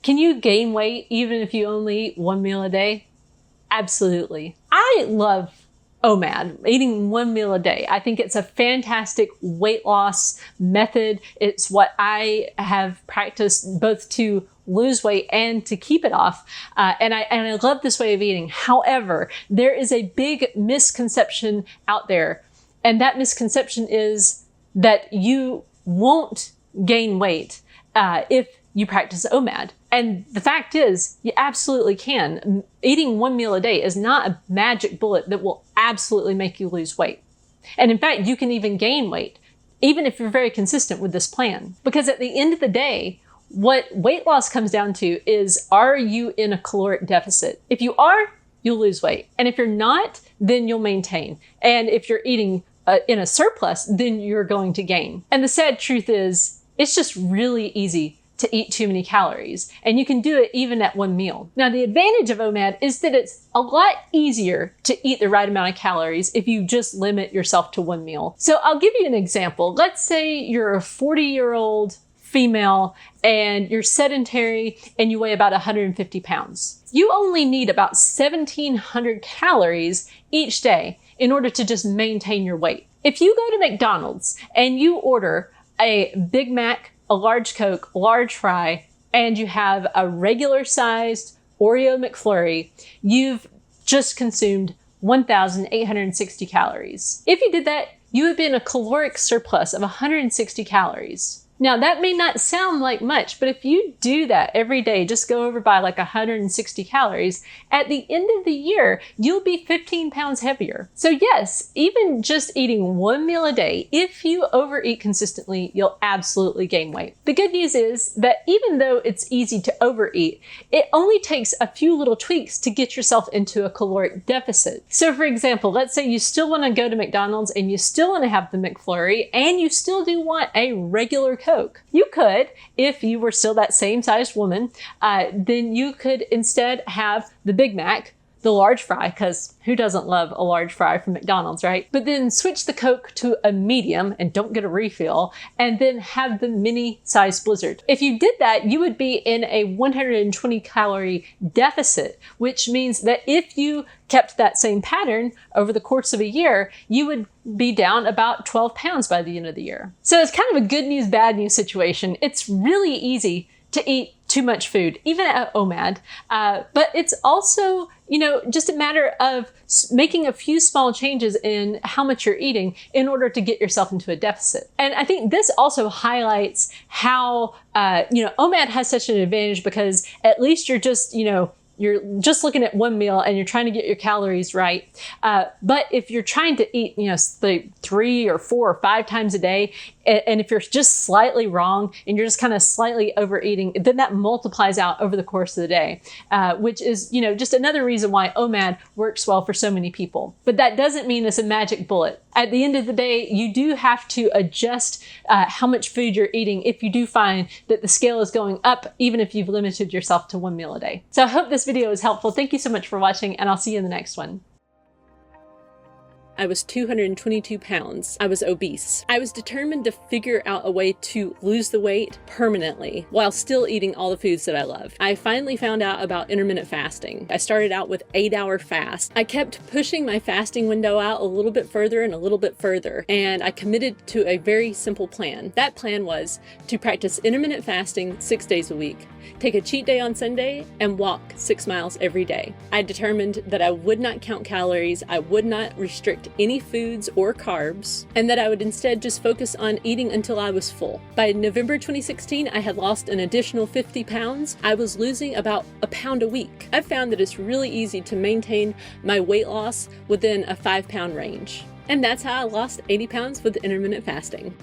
Can you gain weight even if you only eat one meal a day? Absolutely. I love OMAD, eating one meal a day. I think it's a fantastic weight loss method. It's what I have practiced both to lose weight and to keep it off. And I love this way of eating. However, there is a big misconception out there. And that misconception is that you won't gain weight if you practice OMAD. And the fact is, you absolutely can. Eating one meal a day is not a magic bullet that will absolutely make you lose weight. And in fact, you can even gain weight, even if you're very consistent with this plan. Because at the end of the day, what weight loss comes down to is, are you in a caloric deficit? If you are, you'll lose weight. And if you're not, then you'll maintain. And if you're eating in a surplus, then you're going to gain. And the sad truth is, it's just really easy to eat too many calories, and you can do it even at one meal. Now, the advantage of OMAD is that it's a lot easier to eat the right amount of calories if you just limit yourself to one meal. So I'll give you an example. Let's say you're a 40-year-old female and you're sedentary and you weigh about 150 pounds. You only need about 1,700 calories each day in order to just maintain your weight. If you go to McDonald's and you order a Big Mac, a large Coke, large fry, and you have a regular sized Oreo McFlurry, you've just consumed 1,860 calories. If you did that, you would be in a caloric surplus of 160 calories. Now, that may not sound like much, but if you do that every day, just go over by like 160 calories, at the end of the year, you'll be 15 pounds heavier. So yes, even just eating one meal a day, if you overeat consistently, you'll absolutely gain weight. The good news is that even though it's easy to overeat, it only takes a few little tweaks to get yourself into a caloric deficit. So for example, let's say you still want to go to McDonald's and you still want to have the McFlurry and you still do want a regular Coke. You could, if you were still that same sized woman, then you could instead have the Big Mac, the large fry, because who doesn't love a large fry from McDonald's, right? But then switch the Coke to a medium and don't get a refill, and then have the mini size Blizzard. If you did that, you would be in a 120 calorie deficit, which means that if you kept that same pattern over the course of a year, you would be down about 12 pounds by the end of the year. So it's kind of a good news, bad news situation. It's really easy to eat too much food, even at OMAD, but it's also, just a matter of making a few small changes in how much you're eating in order to get yourself into a deficit. And I think this also highlights how, OMAD has such an advantage, because at least you're just looking at one meal and you're trying to get your calories right. But if you're trying to eat, like 3 or 4 or 5 times a day, and if you're just slightly wrong and you're just kind of slightly overeating, then that multiplies out over the course of the day, which is, just another reason why OMAD works well for so many people. But that doesn't mean it's a magic bullet. At the end of the day, you do have to adjust how much food you're eating if you do find that the scale is going up, even if you've limited yourself to one meal a day. So I hope this video is helpful. Thank you so much for watching, and I'll see you in the next one. I was 222 pounds. I was obese. I was determined to figure out a way to lose the weight permanently while still eating all the foods that I love. I finally found out about intermittent fasting. I started out with 8-hour fast. I kept pushing my fasting window out a little bit further and a little bit further, and I committed to a very simple plan. That plan was to practice intermittent fasting 6 days a week, take a cheat day on Sunday, and walk 6 miles every day. I determined that I would not count calories, I would not restrict any foods or carbs, and that I would instead just focus on eating until I was full. By November 2016, I had lost an additional 50 pounds. I was losing about a pound a week. I've found that it's really easy to maintain my weight loss within a 5-pound range. And that's how I lost 80 pounds with intermittent fasting.